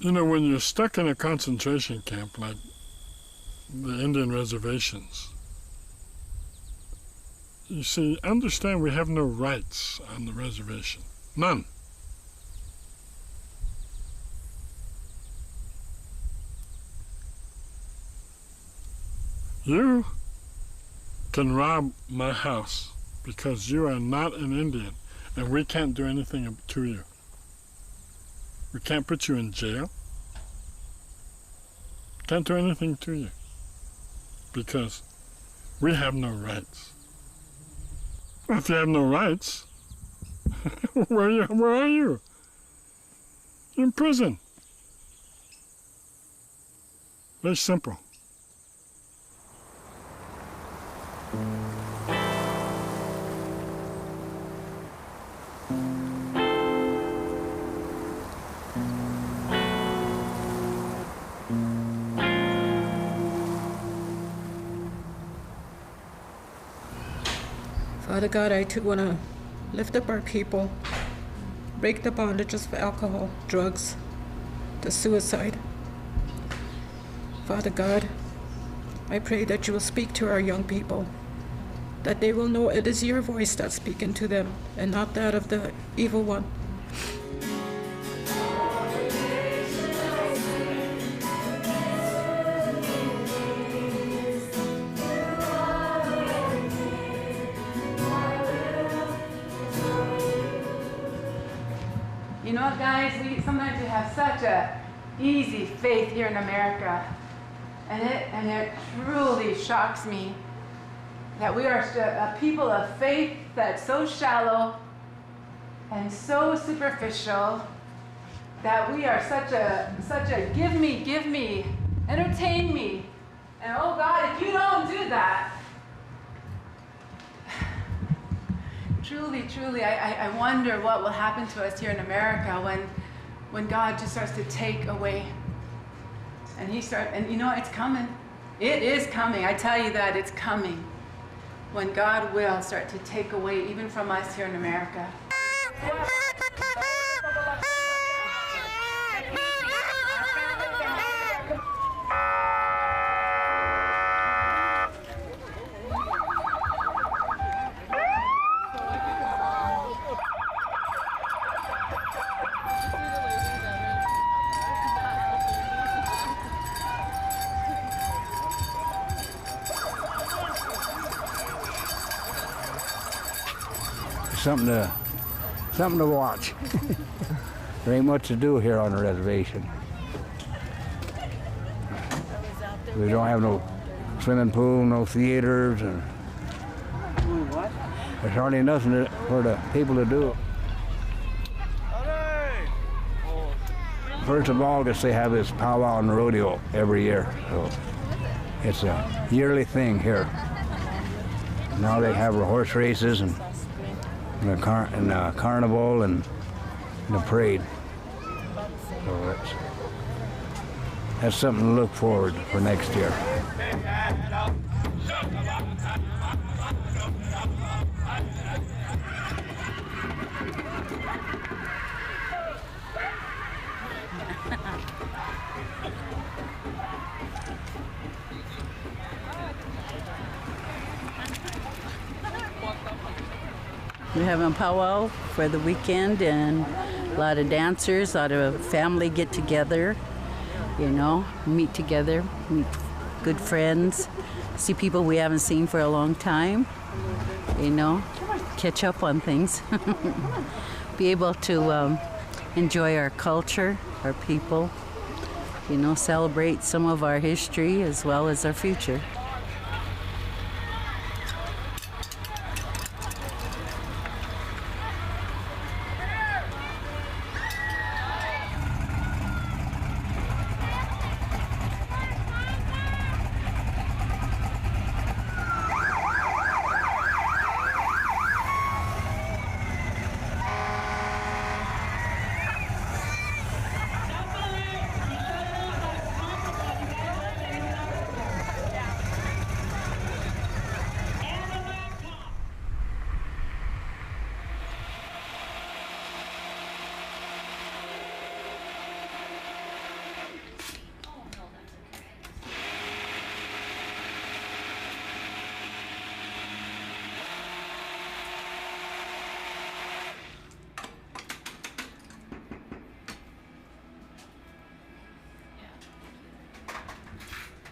You know, when you're stuck in a concentration camp like the Indian reservations, you see, understand we have no rights on the reservation. None. You can rob my house because you are not an Indian and we can't do anything to you. We can't put you in jail. Can't do anything to you because we have no rights. If you have no rights, where are you? You're in prison. Very simple. Father God, I too want to lift up our people, break the bondages of alcohol, drugs, the suicide. Father God, I pray that you will speak to our young people, that they will know it is your voice that's speaking to them and not that of the evil one. You know, guys, sometimes we have such a easy faith here in America, and it truly shocks me that we are a people of faith that's so shallow and so superficial, that we are such a give me, entertain me, and oh God, if you don't do that, truly, I wonder what will happen to us here in America when God just starts to take away. And and you know, it's coming. It is coming. I tell you that it's coming. When God will start to take away even from us here in America. Something to watch. There ain't much to do here on the reservation. We don't have no swimming pool, no theaters, and there's hardly nothing for the people to do. First of August they have this powwow and rodeo every year, so it's a yearly thing here. Now they have horse races and a carnival and a parade. So that's something to look forward for next year. We're having a powwow for the weekend and a lot of dancers, a lot of family get together, you know, meet together, meet good friends, see people we haven't seen for a long time, you know, catch up on things, be able to enjoy our culture, our people, you know, celebrate some of our history as well as our future.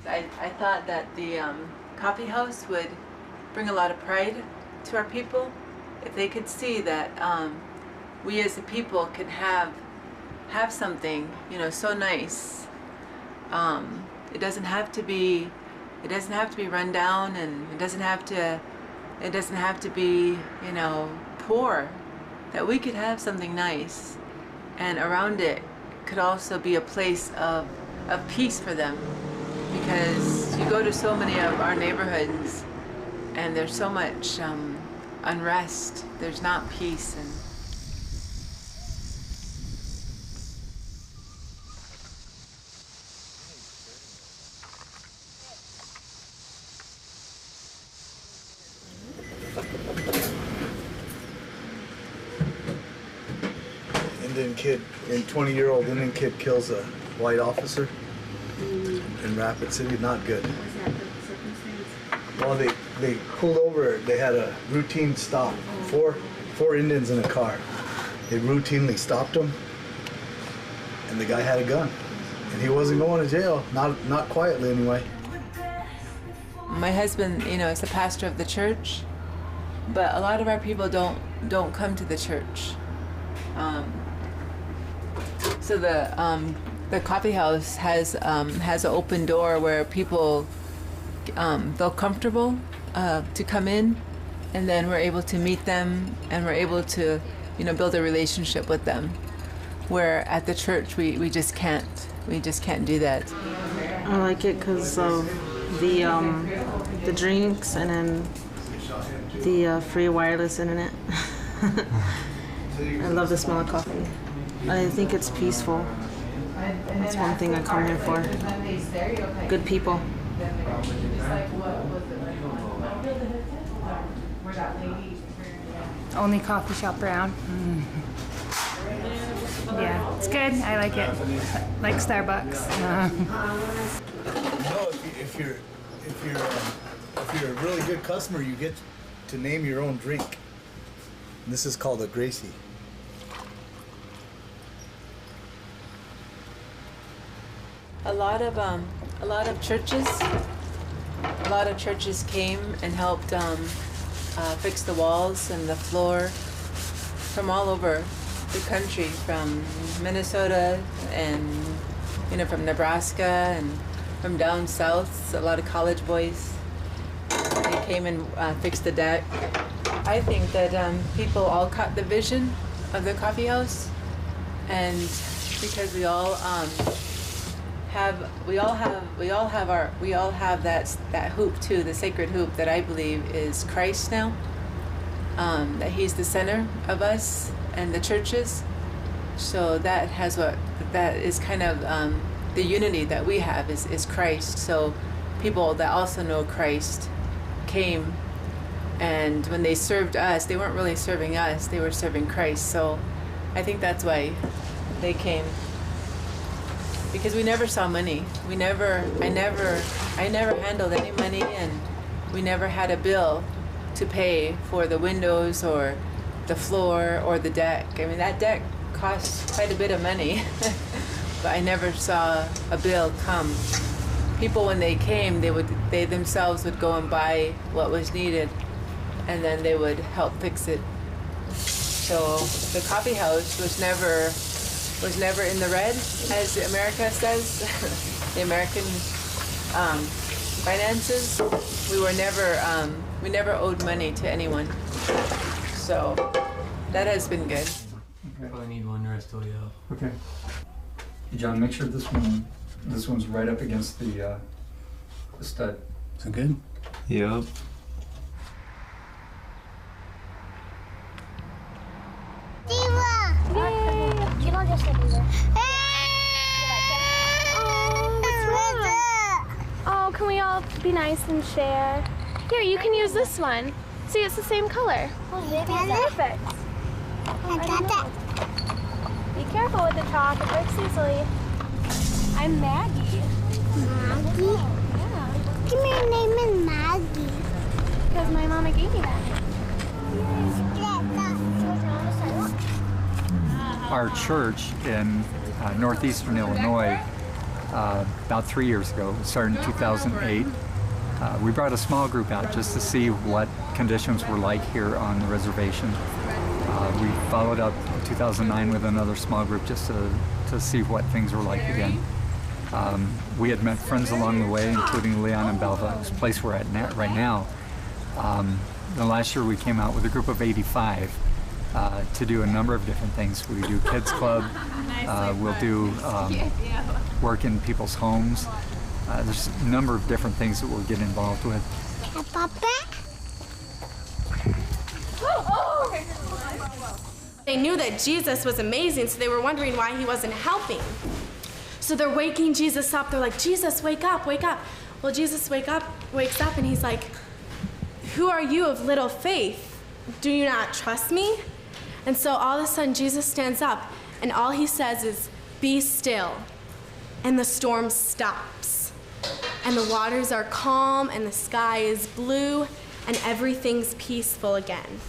I thought that the coffee house would bring a lot of pride to our people if they could see that we as a people could have something, you know, so nice. It doesn't have to be run down, and it doesn't have to be, you know, poor. That we could have something nice, and around it could also be a place of peace for them. Because you go to so many of our neighborhoods and there's so much unrest, there's not peace. And Indian kid, a 20-year-old Indian kid kills a white officer in Rapid City. Not good. Well, they pulled over. They had a routine stop. Four Indians in a car. They routinely stopped him, and the guy had a gun, and he wasn't going to jail. Not quietly anyway. my husband, you know, is the pastor of the church, but a lot of our people don't come to the church. So the coffee house has an open door where people feel comfortable to come in, and then we're able to meet them, and we're able to, you know, build a relationship with them. Where at the church we just can't do that. I like it because of the drinks and then the free wireless internet. I love the smell of coffee. I think it's peaceful. That's one thing I come here for. Good people. Only coffee shop around. Yeah, it's good. I like it. Like Starbucks. You know, if you're a really good customer, you get to name your own drink. And this is called a Gracie. A lot of churches came and helped fix the walls and the floor from all over the country, from Minnesota and, you know, from Nebraska and from down south. A lot of college boys. They came and fixed the deck. I think that people all caught the vision of the coffee house, and because we all have that hoop too, the sacred hoop that I believe is Christ now. That He's the center of us and the churches. So that is kind of the unity that we have is Christ. So people that also know Christ came, and when they served us, they weren't really serving us, they were serving Christ. So I think that's why they came. Because we never saw money. I never handled any money, and we never had a bill to pay for the windows or the floor or the deck. I mean, that deck cost quite a bit of money, but I never saw a bill come. People, when they came, they themselves would go and buy what was needed, and then they would help fix it. So the coffee house was never in the red, as America says. The American finances, we never owed money to anyone. So that has been good. I probably need one Restorio. Okay. Hey John, make sure this one's right up against the stud. Is it good? Yep. Oh, can we all be nice and share? Here, you can use this one. See, it's the same color. Perfect. Be careful with the chalk, it breaks easily. I'm Maggie. Maggie? Yeah. Give me your name is Maggie. Because my mama gave me that. Our church in northeastern Illinois about 3 years ago. It started in 2008. We brought a small group out just to see what conditions were like here on the reservation. We followed up in 2009 with another small group just to see what things were like again. We had met friends along the way, including Leon and Belva, whose place we're at right now. The last year we came out with a group of 85 to do a number of different things. We do kids club, we'll do work in people's homes. There's a number of different things that we'll get involved with. Papa? They knew that Jesus was amazing, so they were wondering why he wasn't helping. So they're waking Jesus up. They're like, Jesus, wake up, wake up. Well, Jesus wakes up and he's like, who are you of little faith? Do you not trust me? And so all of a sudden Jesus stands up and all he says is, be still. And the storm stops. And the waters are calm and the sky is blue and everything's peaceful again.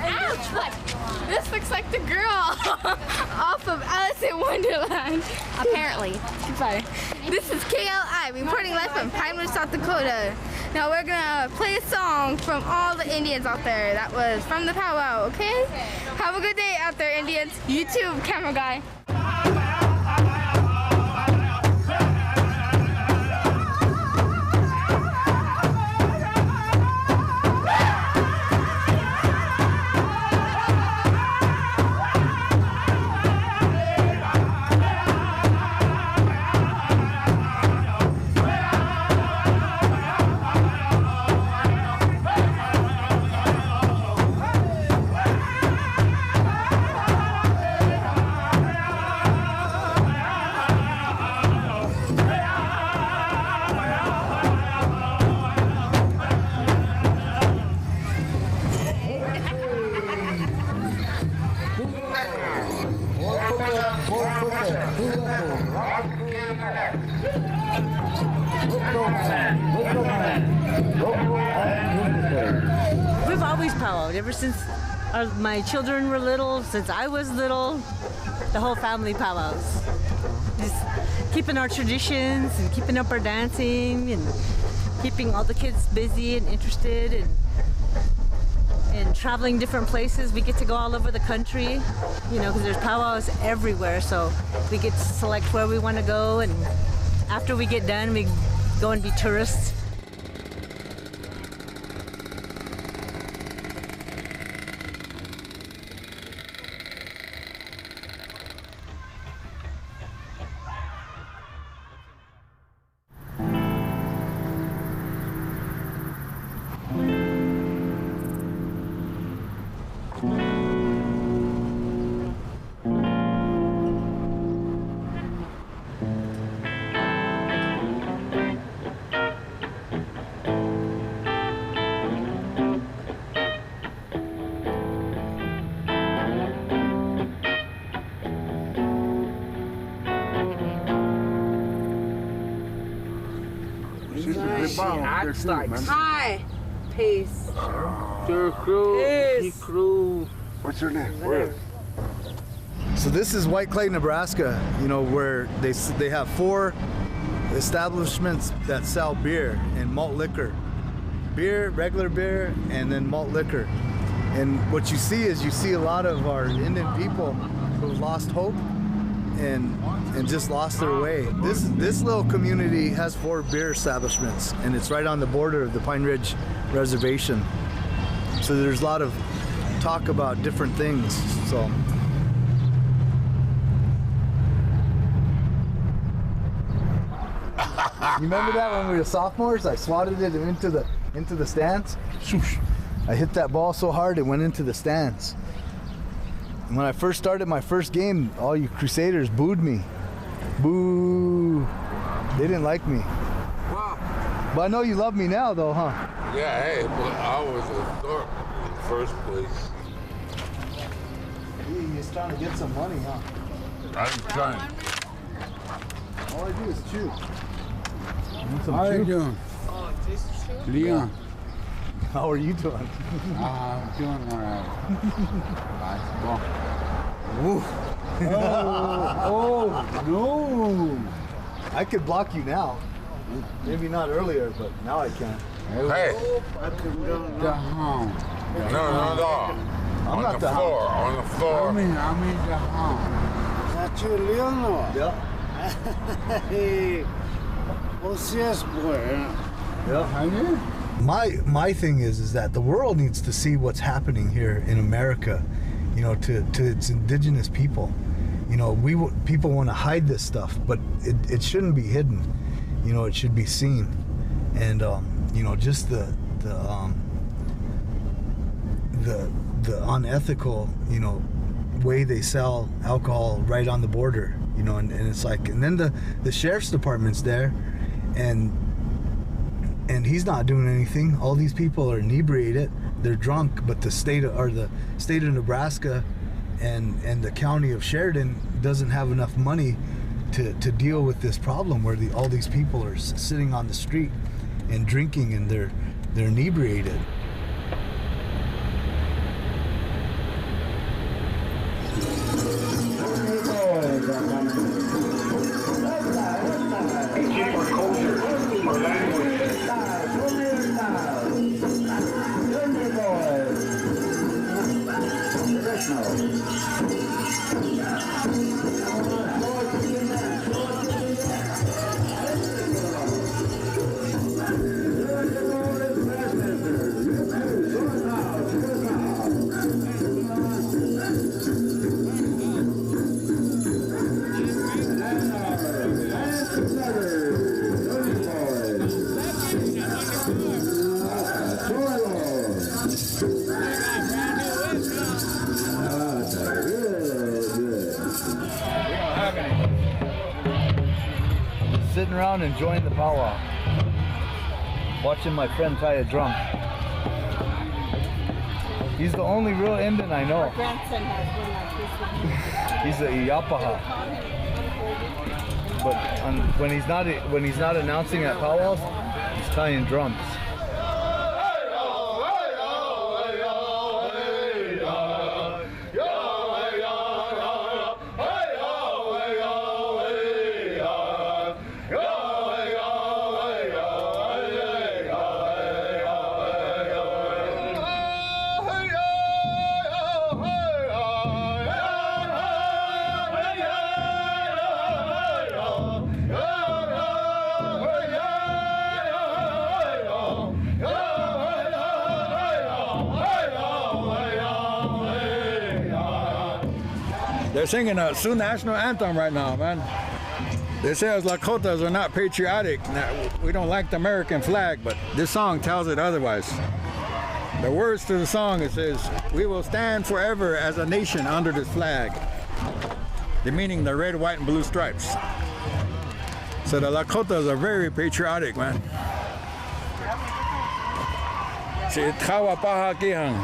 Ouch! Look, this looks like the girl off of Alice in Wonderland. Apparently. Goodbye. This is KLI reporting live from Pine Ridge, South Dakota. Now we're gonna play a song from all the Indians out there. That was from the powwow, okay? Have a good day out there, Indians. You too, camera guy. We've always powwowed ever since my children were little, since I was little. The whole family powwows. Just keeping our traditions and keeping up our dancing and keeping all the kids busy and interested and traveling different places. We get to go all over the country, you know, because there's powwows everywhere, so we get to select where we want to go, and after we get done, we go and be tourists. Hi. Peace. Crew. What's your name? Where? So this is White Clay, Nebraska, you know, where they have 4 establishments that sell beer and malt liquor. Beer, regular beer, and then malt liquor. And what you see is a lot of our Indian people who lost hope and just lost their way. This little community has 4 beer establishments, and it's right on the border of the Pine Ridge Reservation. So there's a lot of talk about different things. So you remember that when we were sophomores? I swatted it into the stands. I hit that ball so hard it went into the stands. And when I first started my first game, all you Crusaders booed me. Boo! They didn't like me. Wow. But I know you love me now, though, huh? Yeah, hey, but I was a dork in the first place. You're just trying to get some money, huh? I'm trying. All I do is chew. How are you doing? Leon. How are you doing? I'm doing all right. Nice. Well, woo. No. I could block you now. Maybe not earlier, but now I can. Hey. The home. No. I'm not the floor. hound. On the floor. I mean the home. That's you, Leonor. Yeah. Hey. What's this boy? Yeah. My thing is that the world needs to see what's happening here in America, you know, to its indigenous people. You know, people want to hide this stuff, but it shouldn't be hidden. You know, it should be seen. And you know, just the unethical, you know, way they sell alcohol right on the border, you know, and it's like, and then the sheriff's department's there, and he's not doing anything. All these people are inebriated, they're drunk, but the state of Nebraska and the county of Sheridan doesn't have enough money to deal with this problem where all these people are sitting on the street and drinking, and they're inebriated. Sitting around enjoying the powwow, watching my friend tie a drum. He's the only real Indian I know. Our grandson has one like this. He's a Iyapaha. But when he's not announcing at powwows, he's tying drums. They're singing a Sioux national anthem right now, man. They say us Lakotas are not patriotic. We don't like the American flag, but this song tells it otherwise. The words to the song, it says, "We will stand forever as a nation under this flag." The meaning the red, white, and blue stripes. So the Lakotas are very patriotic, man. Si Tawa Paha Kihang.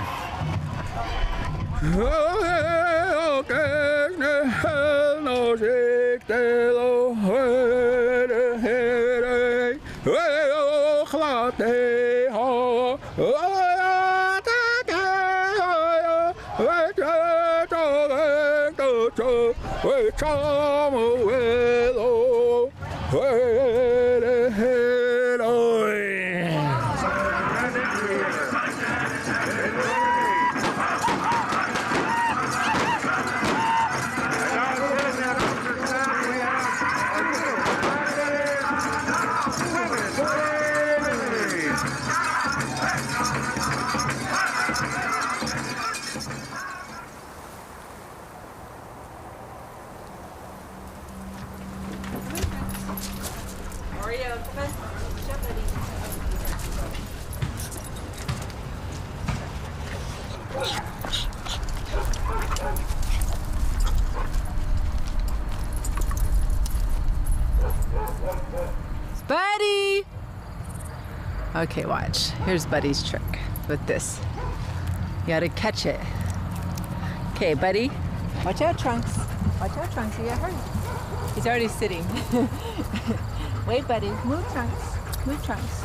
Buddy! Okay, watch. Here's Buddy's trick with this. You gotta catch it. Okay, Buddy. Watch out, Trunks. Watch out, Trunks. You got hurt. He's already sitting. Wait, Buddy. Move, Trunks. Move, Trunks.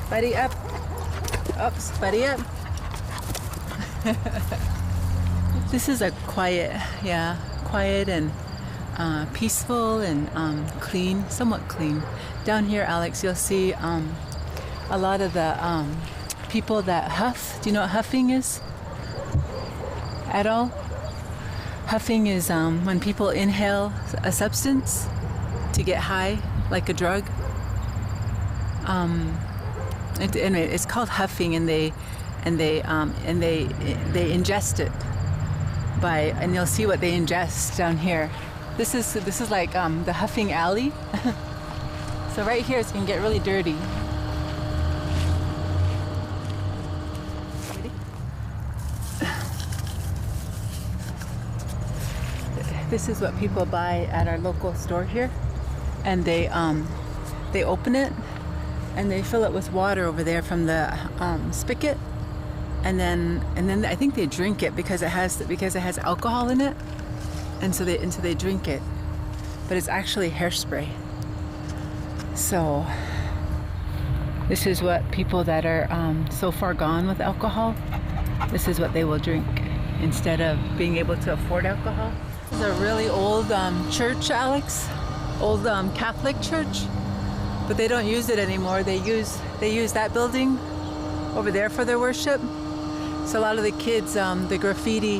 Buddy, up. Oops, Buddy, up. This is a quiet, quiet and peaceful and clean, somewhat clean. Down here, Alex, you'll see a lot of the people that huff. Do you know what huffing is? At all? Huffing is when people inhale a substance to get high, like a drug. Anyway, it's called huffing, and they ingest it and you'll see what they ingest down here. This is like the huffing alley. So right here it's gonna get really dirty. This is what people buy at our local store here, and they open it and they fill it with water over there from the spigot, and then I think they drink it because it has alcohol in it, and so they drink it, but it's actually hairspray. So this is what people that are so far gone with alcohol, this is what they will drink instead of being able to afford alcohol. This is a really old church, Alex, old Catholic church, but they don't use it anymore. They use that building over there for their worship. So a lot of the kids, they graffiti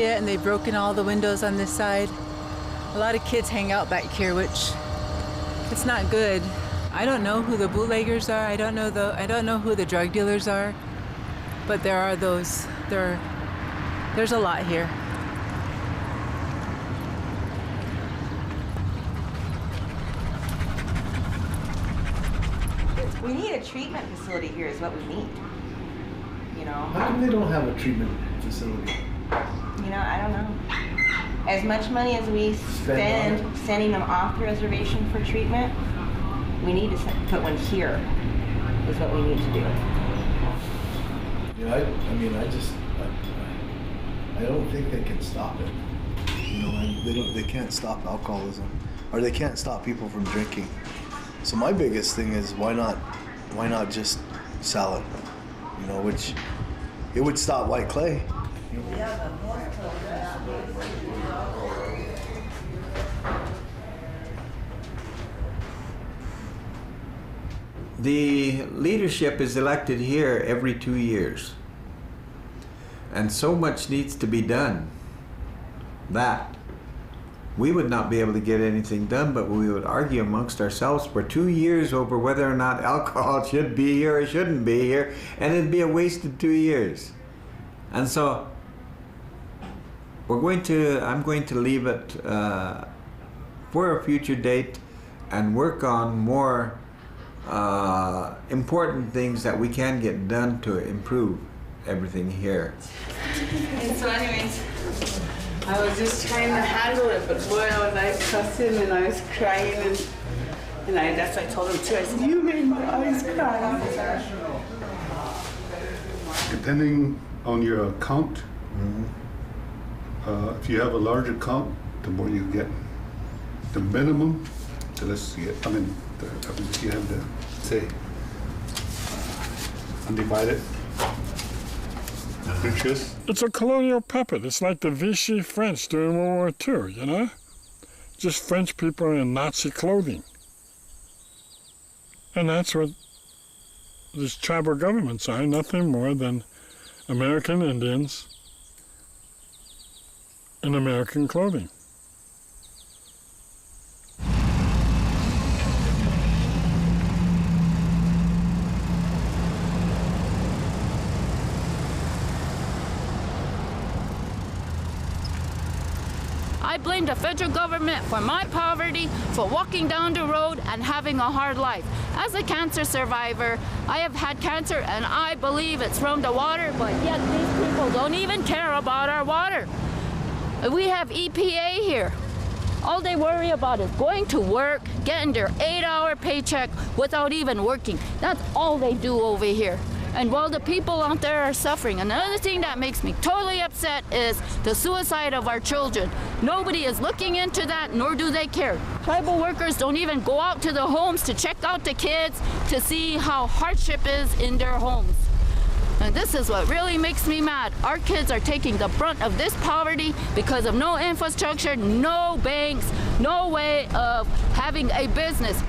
it, and they've broken all the windows on this side. A lot of kids hang out back here, which it's not good. I don't know who the bootleggers are. I don't know who the drug dealers are, but there are those. There's a lot here. We need a treatment facility here is what we need. You know. How come they don't have a treatment facility? You know, I don't know. As much money as we spend sending them off the reservation for treatment, we need to put one here, is what we need to do. Yeah, I don't think they can stop it. You know, they can't stop alcoholism, or they can't stop people from drinking. So my biggest thing is why not just sell it? You know, which it would stop white clay. The leadership is elected here every 2 years. And so much needs to be done that we would not be able to get anything done, but we would argue amongst ourselves for 2 years over whether or not alcohol should be here or shouldn't be here, and it'd be a wasted 2 years. And so I'm going to leave it for a future date and work on more important things that we can get done to improve everything here. And so anyways, I was just trying to handle it, but boy, I was cussing and I was crying, and that's what I told him too. I said, you made my eyes cry. Depending on your account, if you have a large account, the more you get. The minimum, the less you get. You have the, say, undivided interest. It's a colonial puppet. It's like the Vichy French during World War II, you know? Just French people in Nazi clothing. And that's what these tribal governments are, nothing more than American Indians in American clothing. I blame the federal government for my poverty, for walking down the road and having a hard life. As a cancer survivor, I have had cancer and I believe it's from the water, but yet these people don't even care about our water. We have EPA here. All they worry about is going to work, getting their 8-hour paycheck without even working. That's all they do over here. And while the people out there are suffering, another thing that makes me totally upset is the suicide of our children. Nobody is looking into that, nor do they care. Tribal workers don't even go out to the homes to check out the kids to see how hardship is in their homes. And this is what really makes me mad. Our kids are taking the brunt of this poverty because of no infrastructure, no banks, no way of having a business.